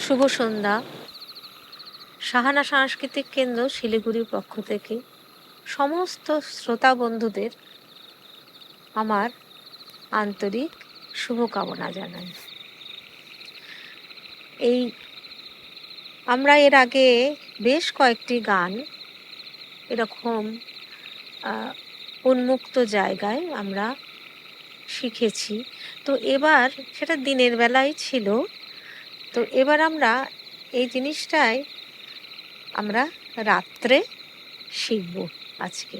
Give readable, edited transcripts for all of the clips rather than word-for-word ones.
শুভ সন্ধ্যা। সাহানা সাংস্কৃতিক কেন্দ্র শিলিগুড়ির পক্ষ থেকে সমস্ত শ্রোতা বন্ধুদের আমার আন্তরিক শুভকামনা জানাই। আমরা এর আগে বেশ কয়েকটি গান এরকম উন্মুক্ত জায়গায় আমরা শিখেছি। তো এবার সেটা দিনের বেলায় ছিল। তো এবার আমরা এই জিনিসটাই আমরা রাত্রে শিখব আজকে।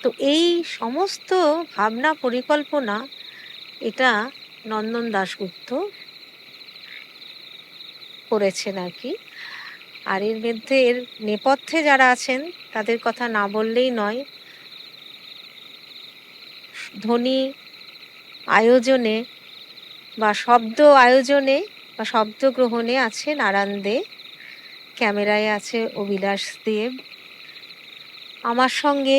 তো এই সমস্ত ভাবনা পরিকল্পনা এটা নন্দন দাশগুপ্ত করেছেন আর কি। আর এর মধ্যে এর নেপথ্যে যারা আছেন তাদের কথা না বললেই নয়। ধ্বনি আয়োজনে বা শব্দ আয়োজনে বা শব্দ গ্রহণে আছে নারায়ণ দে, ক্যামেরায় আছে অভিলাষ দেব, আমার সঙ্গে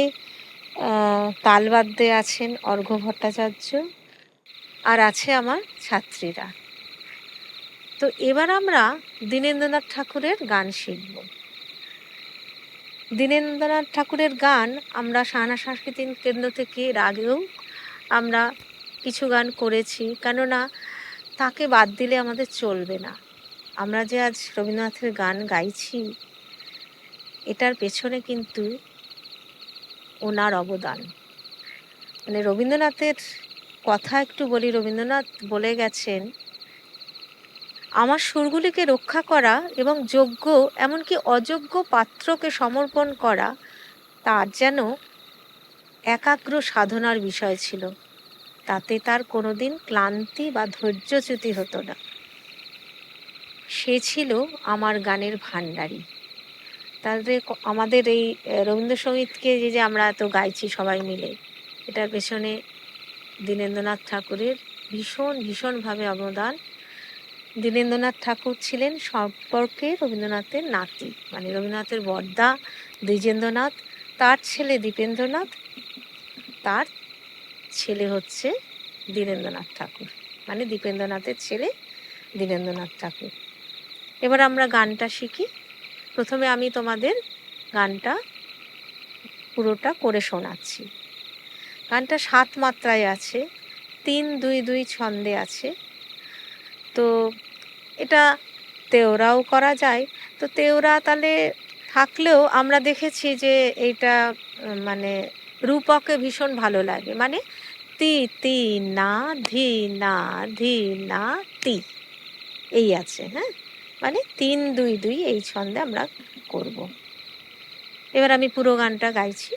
তালবাদ্যে আছেন অর্ঘ্য ভট্টাচার্য, আর আছে আমার ছাত্রীরা। তো এবার আমরা দীনেন্দ্রনাথ ঠাকুরের গান শিখব। দীনেন্দ্রনাথ ঠাকুরের গান আমরা সাহানা সাংস্কৃতিক কেন্দ্র থেকে এর আগেও আমরা কিছু গান করেছি, কেননা তাকে বাদ দিলে আমাদের চলবে না। আমরা যে আজ রবীন্দ্রনাথের গান গাইছি এটার পেছনে কিন্তু ওনার অবদান। মানে রবীন্দ্রনাথের কথা একটু বলি। রবীন্দ্রনাথ বলে গেছেন, আমার সুরগুলিকে রক্ষা করা এবং যোগ্য এমনকি অযোগ্য পাত্রকে সমর্পণ করা তার যেন একাগ্র সাধনার বিষয় ছিল। তাতে তার কোনোদিন ক্লান্তি বা ধৈর্যচ্যুতি হতো না। সে ছিল আমার গানের ভাণ্ডারী। তাদের আমাদের এই রবীন্দ্রসঙ্গীতকে যে আমরা এত গাইছি সবাই মিলে, এটার পেছনে দীনেন্দ্রনাথ ঠাকুরের ভীষণভাবে অবদান। দীনেন্দ্রনাথ ঠাকুর ছিলেন সম্পর্কে রবীন্দ্রনাথের নাতি, মানে রবীন্দ্রনাথের বড়দা দ্বিজেন্দ্রনাথ, তার ছেলে দীপেন্দ্রনাথ, তার ছেলে হচ্ছে দীনেন্দ্রনাথ ঠাকুর, মানে দীপেন্দ্রনাথের ছেলে দীনেন্দ্রনাথ ঠাকুর। এবার আমরা গানটা শিখি। প্রথমে আমি তোমাদের গানটা পুরোটা করে শোনাচ্ছি। গানটা 7 মাত্রায় আছে, 3-2-2 ছন্দে আছে। তো এটা তেওরাও করা যায়। তো তেওরা তাহলে থাকলেও আমরা দেখেছি যে এইটা মানে রূপকে ভীষণ ভালো লাগে, মানে তি তি না ধি না ধি না তি, এই আছে। হ্যাঁ, মানে 3-2-2 এই ছন্দে আমরা করব। এবার আমি পুরো গানটা গাইছি।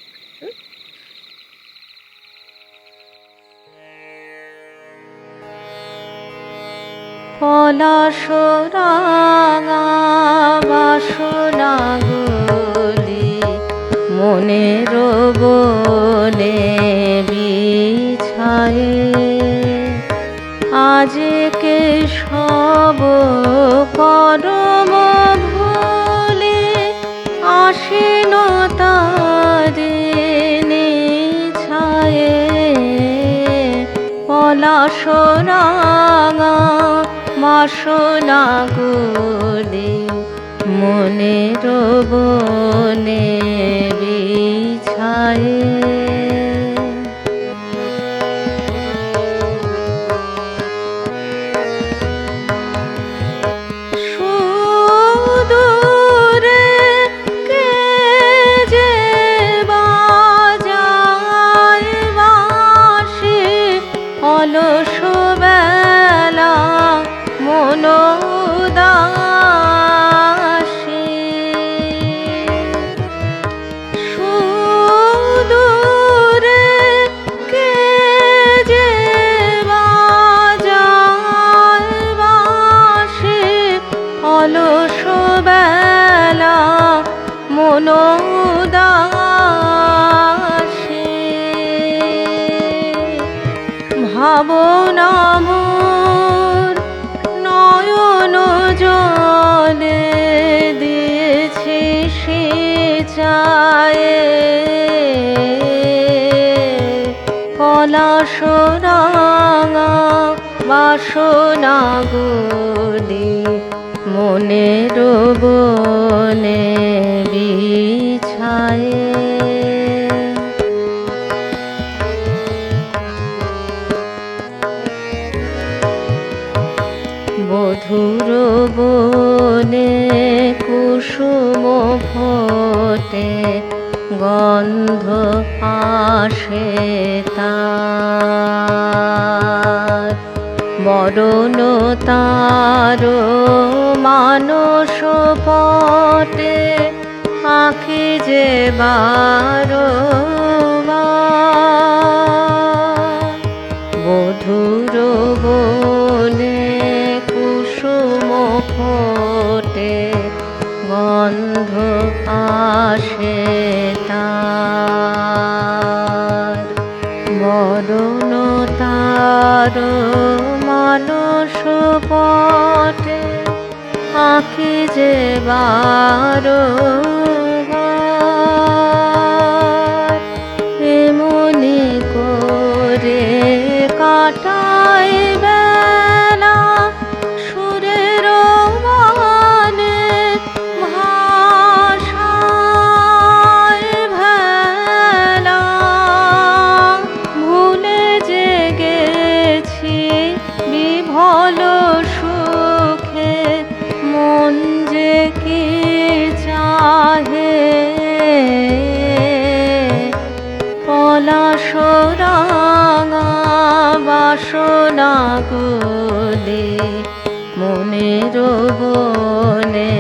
পলাশরাঙা বাসনাগুলি মনের বনে বিছায়ে, আজকে সব করম ভুলে আসেন তারে নিছায়ে। পলাশরাঙা বাসনাগুলি মনের বনে বিছায়ে, সুদূরে কে যে বাজায় বাঁশি, অলস বেলা মন উদাসী। সুদূরে কে যে বাজায় বাঁশি, অলস বেলা মন উদাসী। ভাবনা মোর নয়ন জলে দিয়েছি সিঁচায়ে, পলাশরাঙা বাসনাগুলি মনের বনে বিছায়ে বধুর বনে কুসুম ফোটে গন্ধ আসে তার বরণ তার মানস পটে আঁখি যে বারবার বধুর বনে কুসুম ফোটে গন্ধ আসে তার বরণ তার মানস পটে আঁখি যে বারবার এমনি করে কাটায় বেলা সুরের গানে ভাষায় ভেলা ভুলে যে গেছি বিভল সুখে মন যে কি চাহে পলাশ রাঙা বাসনা গুলি মনের বনে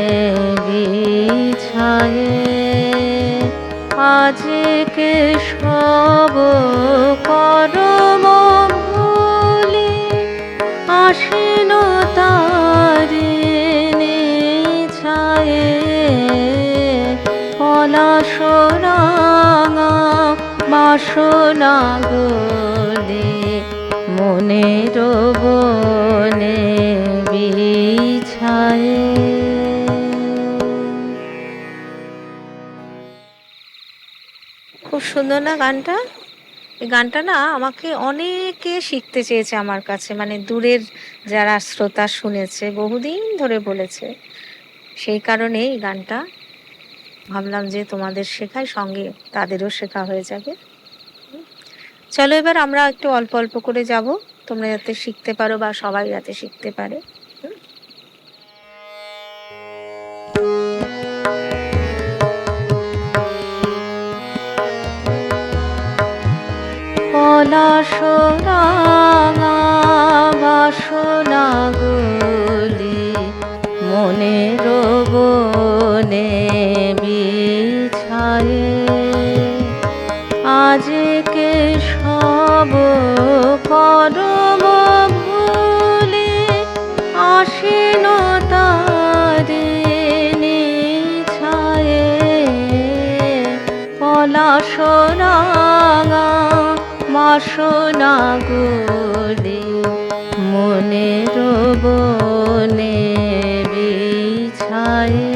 বিছায়ে আজকে সব করম ভুলি আসিন তারিণী ছায়ে পলাশ রাঙা বাসনা গুলি মনের বনে বিছায়ে। খুব সুন্দর না গানটা? এই গানটা না আমাকে অনেকে শিখতে চেয়েছে আমার কাছে, মানে দূরের যারা শ্রোতা শুনেছে বহুদিন ধরে বলেছে, সেই কারণে এই গানটা ভাবলাম যে তোমাদের শেখাই, সঙ্গে তাদেরও শেখা হয়ে যাবে। চলো এবার আমরা একটু অল্প অল্প করে যাব, তোমরা যাতে শিখতে পারো বা সবাই যাতে শিখতে পারে। পলাশ রাঙা বাসনা গুলি মনের বনে বিছায়ে আজকে সব করম ভুলি আসিন তারিণী ছায়ে পলাশ রাঙা বাসনা গুলি মনের বনে বিছায়ে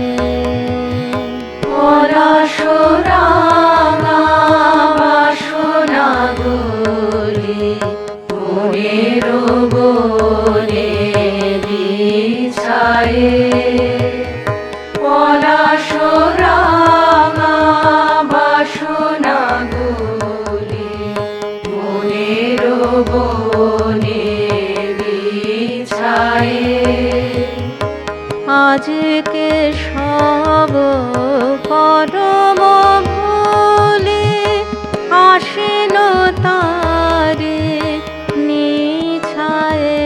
পলাশ রাঙা বাসনা গুলি মনের বনে বিছায়ে পলাশ রাঙা বাসনা গুলি মনের বনে বিছায়ে আজকে সব করম ভুলি আসিন তারিণী ছায়ে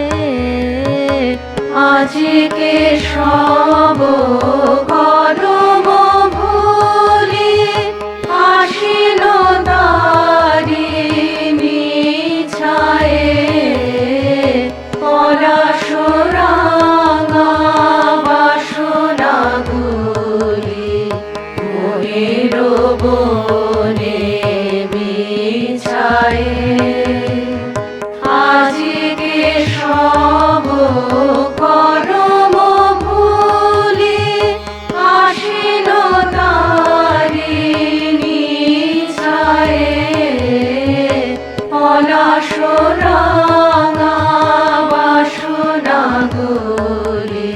আজকে সব করম ভুলি আসিন তারিণী ছায়ে পলাশ রাঙা বাসনা গুলি মনের বনে বিছায়ে আজকে সব করম ভুলি আসিন তারিণী ছায়ে পলাশ রাঙা বাসনা গুলি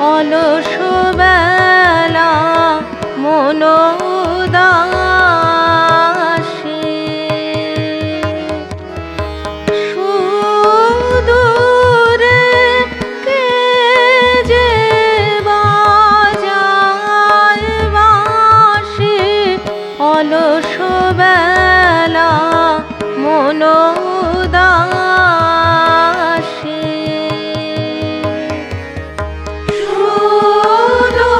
অলস বেলা মন উদাসী, সুদূরে কে যে বাজায় বাঁশি, অলস বেলা মন উদাসী। সুদূরে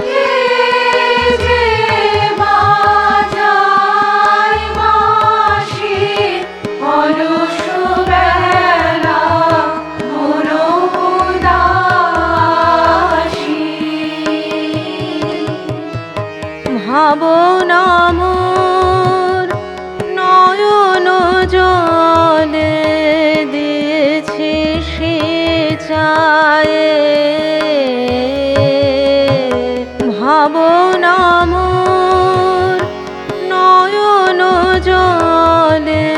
কে যে বাজায় বাঁশি, অলস বেলা মন উদাসী। ভাবনা মোর নয়ন জলে দিয়েছি সিঁচায়ে, ভাবনা মোর নয়ন জলে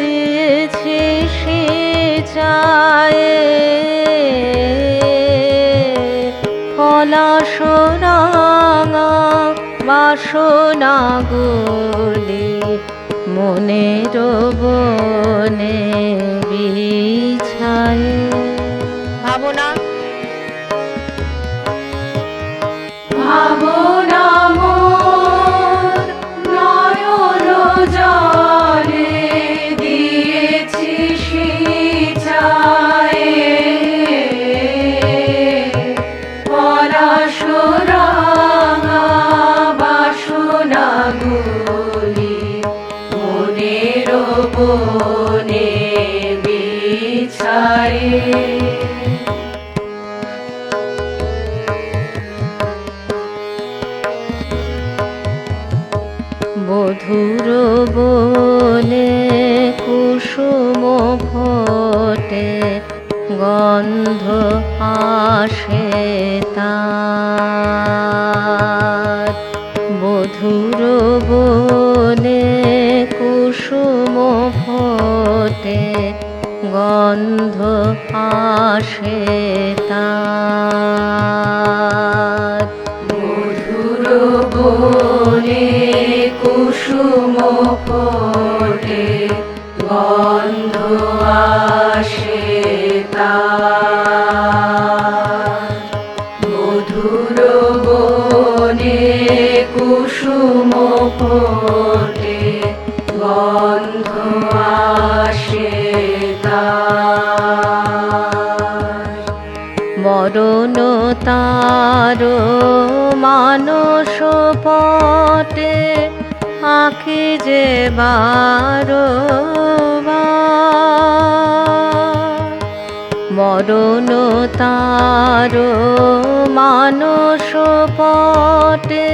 দিয়েছি সিঁচায়ে, পলাশ রাঙা বাসনাগুলি মনের বনে বিছায়। ভাবনা ভাবনা মোর নয়ন জলে দিয়েছি সিঁচায়ে, পলাশ রাঙা বাসনাগুলি মনের বনে বিছায়ে। বধুর বনে কুসুম ফোটে, গন্ধ আসে তার, বধুর বনে কুসুম ফোটে, গন্ধ আসে তার। মধুর বনে কুসুম ফোটে, গন্ধ আসে তার। মধুর বনে কুসুম ফোটে, গন্ধ আসে তার। মরণ তার মানস পটে, আঁখি যে বারবার, মরণ তার মানস পটে,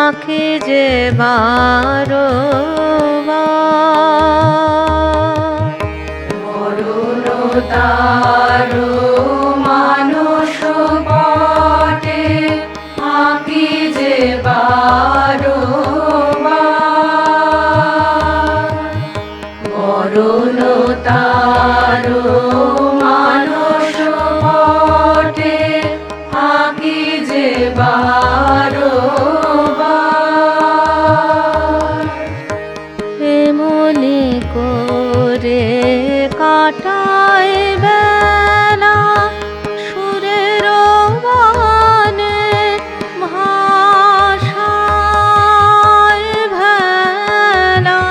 আঁখি যে বারবার, মরণ তার মানস পটে, আঁখি যে বারবার, মরণ তার মানস পটে, আঁখি যে বারবার। এমনি করে কাটায় বেলা সুরের বানে ভাষায় ভেলা,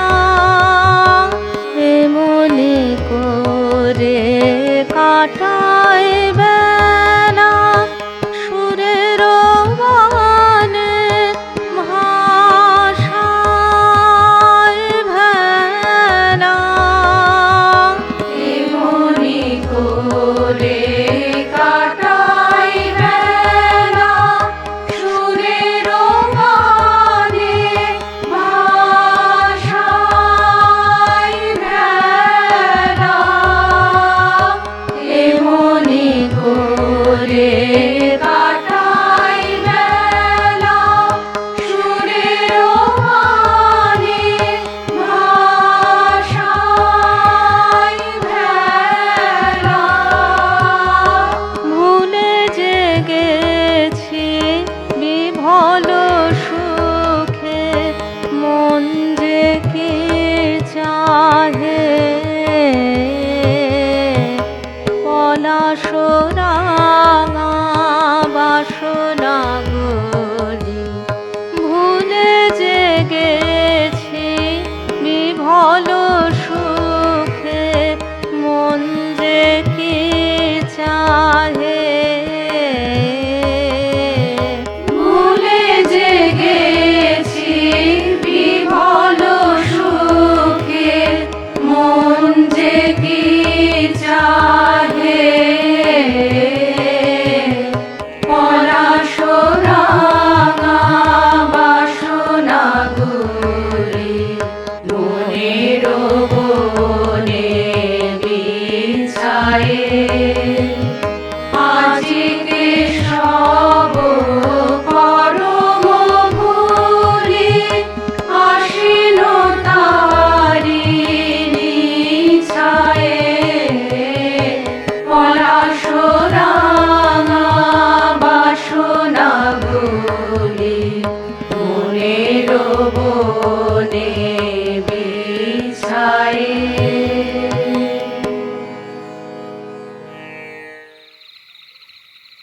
এমনি করে কাটায় বেলা সুরের বানে ভাষায় ভেলা, এমনি করে কাটায় বেলা সুরের বানে ভাষায় ভেলা, এমনি করে কাটায় বেলা সুরের বানে ভাষায় ভেলা।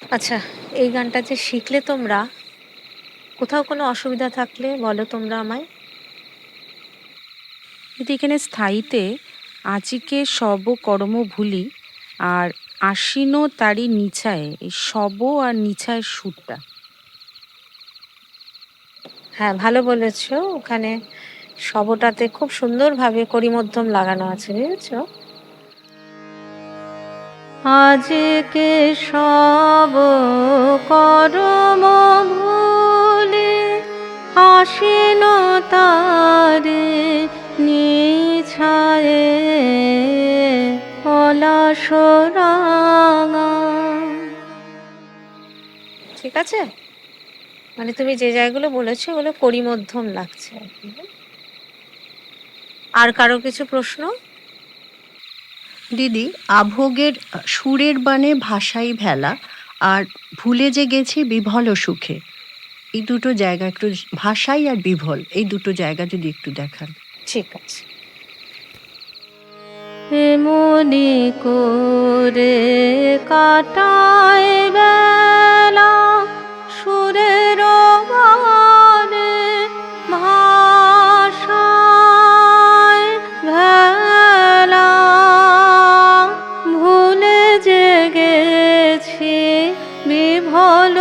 আচ্ছা, এই গানটা যে শিখলে তোমরা, কোথাও কোনো অসুবিধা থাকলে বলো তোমরা আমায়। যদি এখানে স্থায়ীতে আজিকে সব কর্ম ভুলি আর আশ্বিন তারি নিচায়ে, এই শব আর নিচায়ের সুরটা। হ্যাঁ, ভালো বলেছো। ওখানে শবটাতে খুব সুন্দরভাবে করিমধ্যম লাগানো আছে, বুঝেছো? আজকে সব কর্ম ভুলে আশ্বিন তারে নিছায়ে পলাশ রাঙা। ঠিক আছে, মানে তুমি যে জায়গাগুলো বলেছো ওগুলো করিমধ্যম লাগছে আর কি। আর কারো কিছু প্রশ্ন? দিদি, আভোগের সুরের বানে ভাষাই ভেলা, আর ভুলে যে গেছি বিভল সুখে, এই দুটো জায়গা একটু, ভাষাই আর বিভল, এই দুটো জায়গা যদি একটু দেখান। ঠিক আছে। এমনি করে কাটায় বেলা সুরের বানে ভাষায় ভেলা, ভুলে যে গেছি বিভল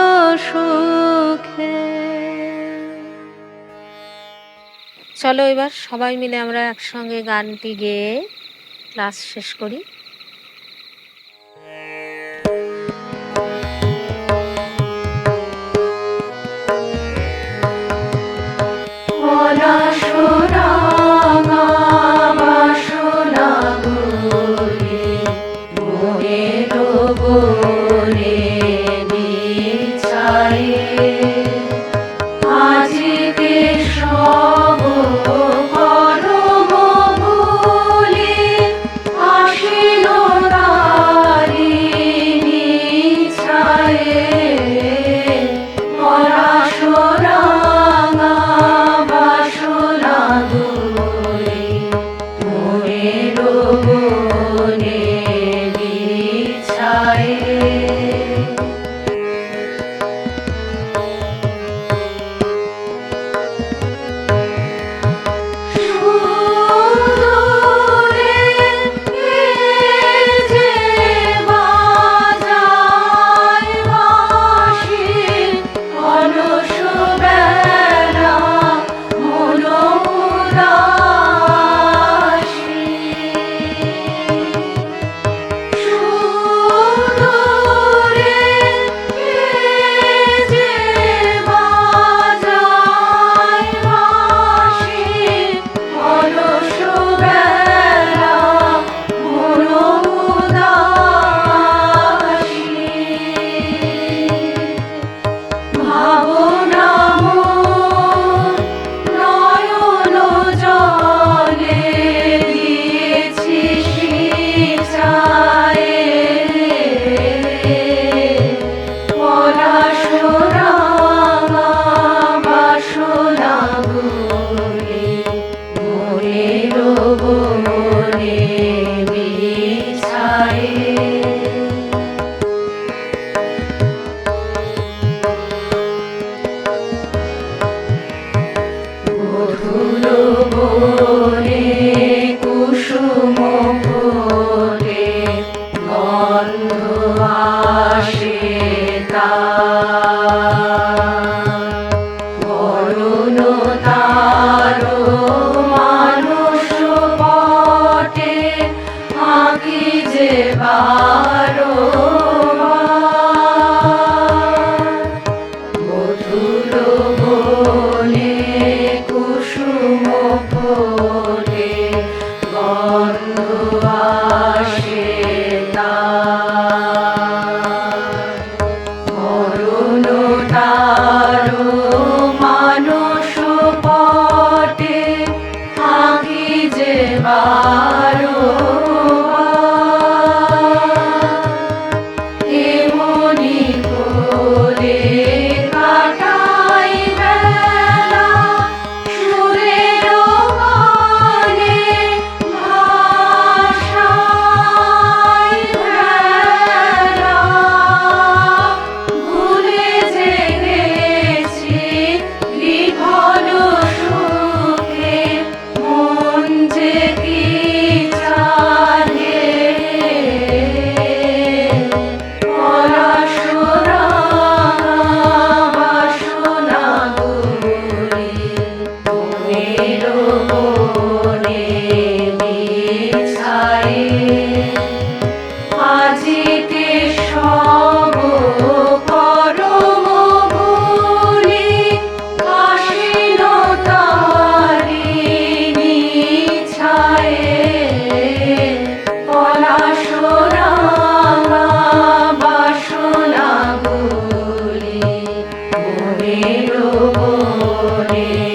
সুখে। চলো এবার সবাই মিলে আমরা একসঙ্গে গানটি গেয়ে ক্লাস শেষ করি। পলাশ রাঙা বাসনা ভরে মোহের বনে বিছায়ে আজকে সব কর্ম ভুলে আশ্বিন বনে